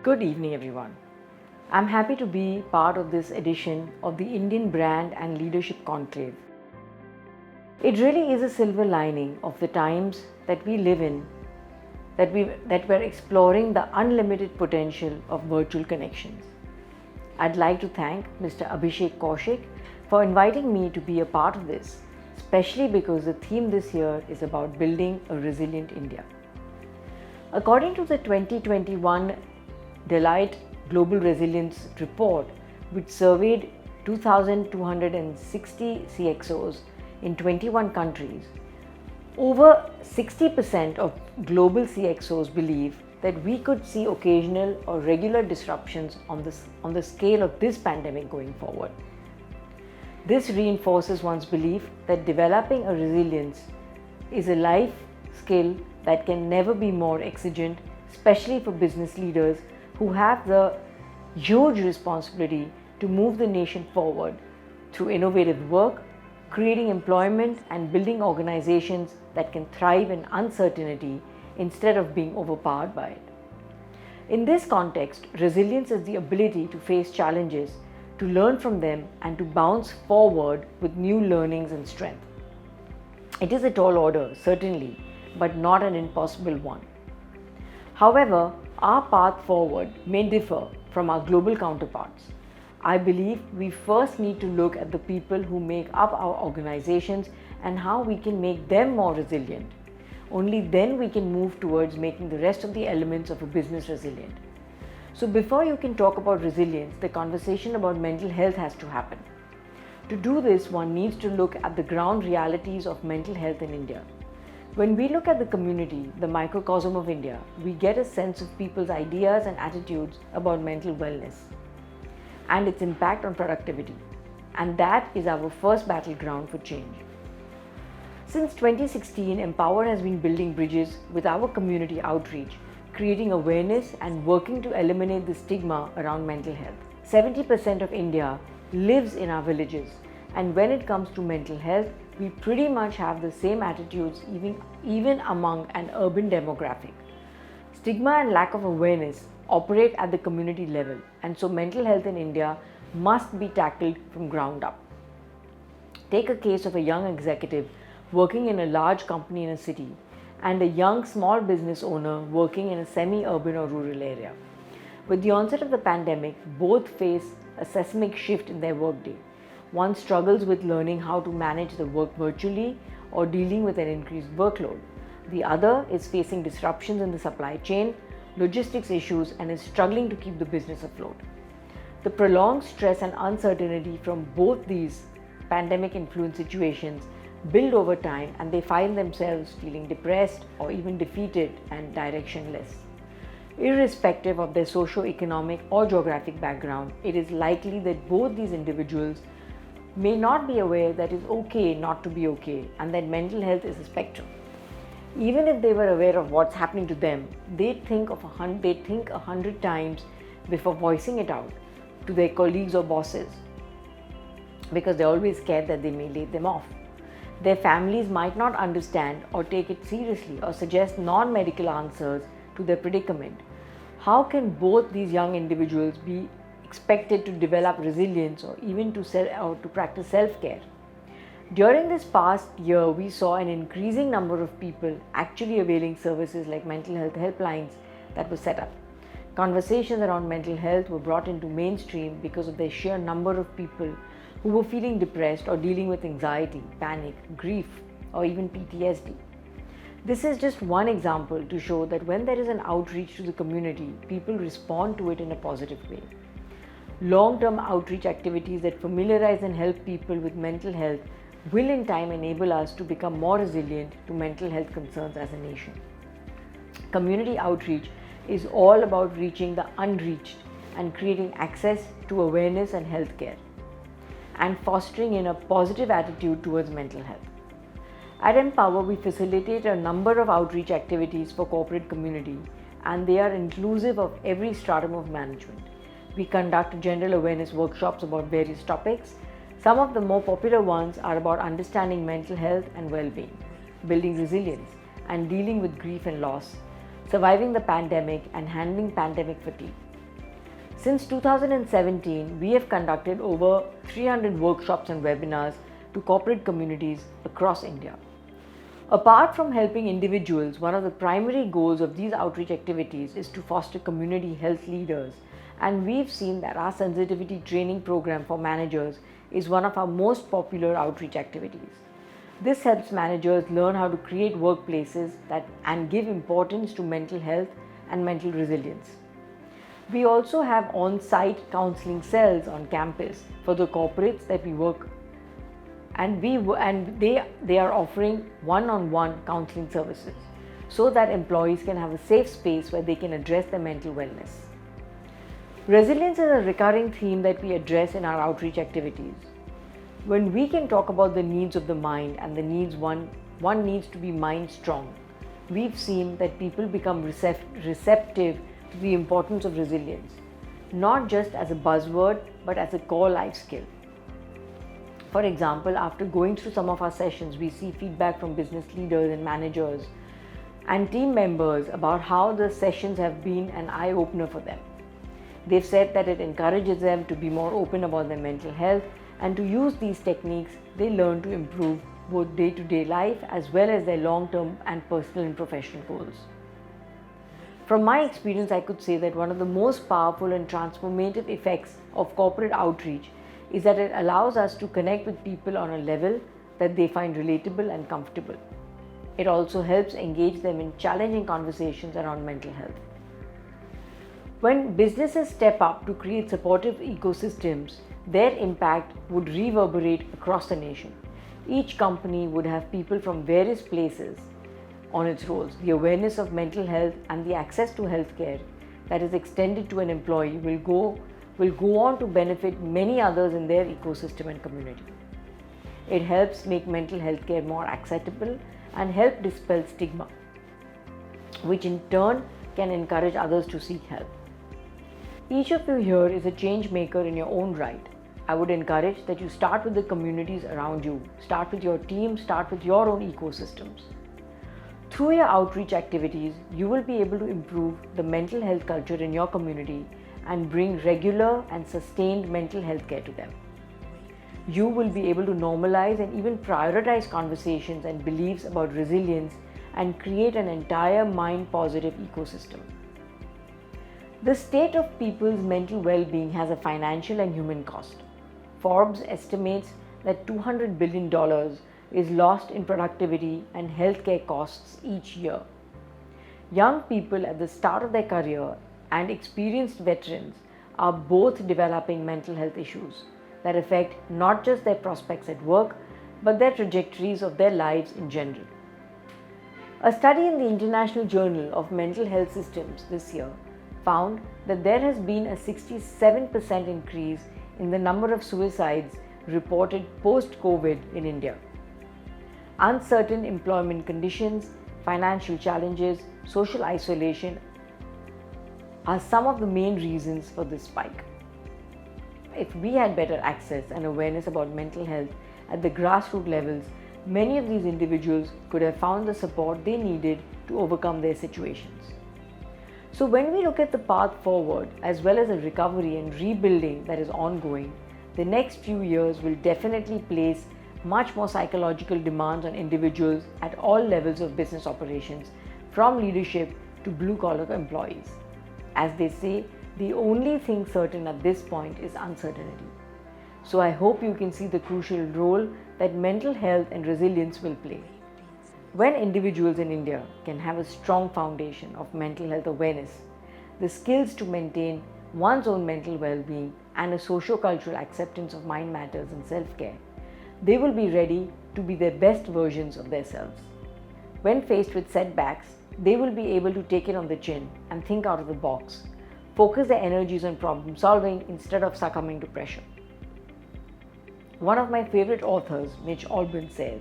Good evening, everyone. I'm happy to be part of this edition of the Indian Brand and Leadership Conclave. It really is a silver lining of the times that we live in that we're exploring the unlimited potential of virtual connections. I'd like to thank Mr. Abhishek Kaushik for inviting me to be a part of this, especially because the theme this year is about building a resilient India. According to the 2021 Deloitte Global Resilience Report, which surveyed 2,260 CXOs in 21 countries, over 60% of global CXOs believe that we could see occasional or regular disruptions on the scale of this pandemic going forward. This reinforces one's belief that developing a resilience is a life skill that can never be more exigent, especially for business leaders who have the huge responsibility to move the nation forward through innovative work, creating employment and building organizations that can thrive in uncertainty instead of being overpowered by it. In this context, resilience is the ability to face challenges, to learn from them, and to bounce forward with new learnings and strength. It is a tall order, certainly, but not an impossible one. However, our path forward may differ from our global counterparts. I believe we first need to look at the people who make up our organizations and how we can make them more resilient. Only then we can move towards making the rest of the elements of a business resilient. So before you can talk about resilience, the conversation about mental health has to happen. To do this, one needs to look at the ground realities of mental health in India. When we look at the community, the microcosm of India, we get a sense of people's ideas and attitudes about mental wellness and its impact on productivity. And that is our first battleground for change. Since 2016, Empower has been building bridges with our community outreach, creating awareness and working to eliminate the stigma around mental health. 70% of India lives in our villages, and when it comes to mental health, we pretty much have the same attitudes even among an urban demographic. Stigma and lack of awareness operate at the community level, and so mental health in India must be tackled from ground up. Take a case of a young executive working in a large company in a city and a young small business owner working in a semi-urban or rural area. With the onset of the pandemic, both face a seismic shift in their workday. One struggles with learning how to manage the work virtually or dealing with an increased workload. The other is facing disruptions in the supply chain, logistics issues, and is struggling to keep the business afloat. The prolonged stress and uncertainty from both these pandemic-influenced situations build over time, and they find themselves feeling depressed or even defeated and directionless. Irrespective of their socio-economic or geographic background, it is likely that both these individuals may not be aware that it's okay not to be okay and that mental health is a spectrum. Even if they were aware of what's happening to them, they think 100 times before voicing it out to their colleagues or bosses because they're always scared that they may lay them off. Their families might not understand or take it seriously or suggest non-medical answers to their predicament. How can both these young individuals be expected to develop resilience or even to practice self-care? During this past year, we saw an increasing number of people actually availing services like mental health helplines that were set up. Conversations around mental health were brought into mainstream because of the sheer number of people who were feeling depressed or dealing with anxiety, panic, grief, or even PTSD. This is just one example to show that when there is an outreach to the community, people respond to it in a positive way. Long-term outreach activities that familiarize and help people with mental health will in time enable us to become more resilient to mental health concerns as a nation. Community outreach is all about reaching the unreached and creating access to awareness and healthcare, and fostering in a positive attitude towards mental health. At Empower, we facilitate a number of outreach activities for corporate community, and they are inclusive of every stratum of management. We conduct general awareness workshops about various topics. Some of the more popular ones are about understanding mental health and well-being, building resilience, and dealing with grief and loss, surviving the pandemic and handling pandemic fatigue. Since 2017, we have conducted over 300 workshops and webinars to corporate communities across India. Apart from helping individuals, one of the primary goals of these outreach activities is to foster community health leaders, and we've seen that our sensitivity training program for managers is one of our most popular outreach activities. This helps managers learn how to create workplaces and give importance to mental health and mental resilience. We also have on-site counseling cells on campus for the corporates that we work, and they are offering one-on-one counseling services so that employees can have a safe space where they can address their mental wellness. Resilience is a recurring theme that we address in our outreach activities. When we can talk about the needs of the mind and the needs one needs to be mind strong, we've seen that people become receptive to the importance of resilience, not just as a buzzword but as a core life skill. For example, after going through some of our sessions, we see feedback from business leaders and managers and team members about how the sessions have been an eye-opener for them. They've said that it encourages them to be more open about their mental health and to use these techniques they learn to improve both day-to-day life as well as their long-term and personal and professional goals. From my experience, I could say that one of the most powerful and transformative effects of corporate outreach is that it allows us to connect with people on a level that they find relatable and comfortable. It also helps engage them in challenging conversations around mental health. When businesses step up to create supportive ecosystems, their impact would reverberate across the nation. Each company would have people from various places on its rolls. The awareness of mental health and the access to healthcare that is extended to an employee will go on to benefit many others in their ecosystem and community. It helps make mental health care more acceptable and help dispel stigma, which in turn can encourage others to seek help. Each of you here is a change maker in your own right. I would encourage that you start with the communities around you, start with your team, start with your own ecosystems. Through your outreach activities, you will be able to improve the mental health culture in your community and bring regular and sustained mental health care to them. You will be able to normalize and even prioritize conversations and beliefs about resilience and create an entire mind-positive ecosystem. The state of people's mental well-being has a financial and human cost. Forbes estimates that $200 billion is lost in productivity and healthcare costs each year. Young people at the start of their career and experienced veterans are both developing mental health issues that affect not just their prospects at work, but their trajectories of their lives in general. A study in the International Journal of Mental Health Systems this year found that there has been a 67% increase in the number of suicides reported post-COVID in India. Uncertain employment conditions, financial challenges, social isolation are some of the main reasons for this spike. If we had better access and awareness about mental health at the grassroots levels, many of these individuals could have found the support they needed to overcome their situations. So when we look at the path forward, as well as a recovery and rebuilding that is ongoing, the next few years will definitely place much more psychological demands on individuals at all levels of business operations, from leadership to blue-collar employees. As they say, the only thing certain at this point is uncertainty. So I hope you can see the crucial role that mental health and resilience will play. When individuals in India can have a strong foundation of mental health awareness, the skills to maintain one's own mental well-being and a socio-cultural acceptance of mind matters and self-care, they will be ready to be their best versions of themselves. When faced with setbacks, they will be able to take it on the chin and think out of the box, focus their energies on problem solving instead of succumbing to pressure. One of my favorite authors, Mitch Albom, says,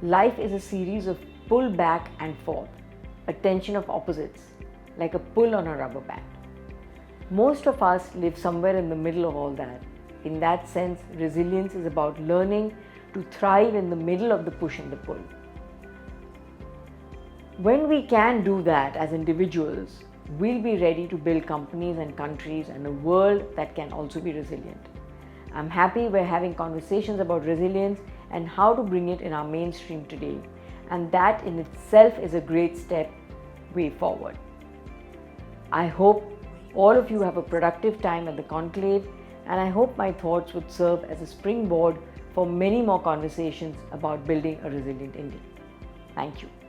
"Life is a series of pull back and forth, a tension of opposites, like a pull on a rubber band." Most of us live somewhere in the middle of all that. In that sense, resilience is about learning to thrive in the middle of the push and the pull. When we can do that as individuals, we'll be ready to build companies and countries and a world that can also be resilient. I'm happy we're having conversations about resilience and how to bring it in our mainstream today, and that in itself is a great step way forward. I hope all of you have a productive time at the Conclave, and I hope my thoughts would serve as a springboard for many more conversations about building a resilient India. Thank you.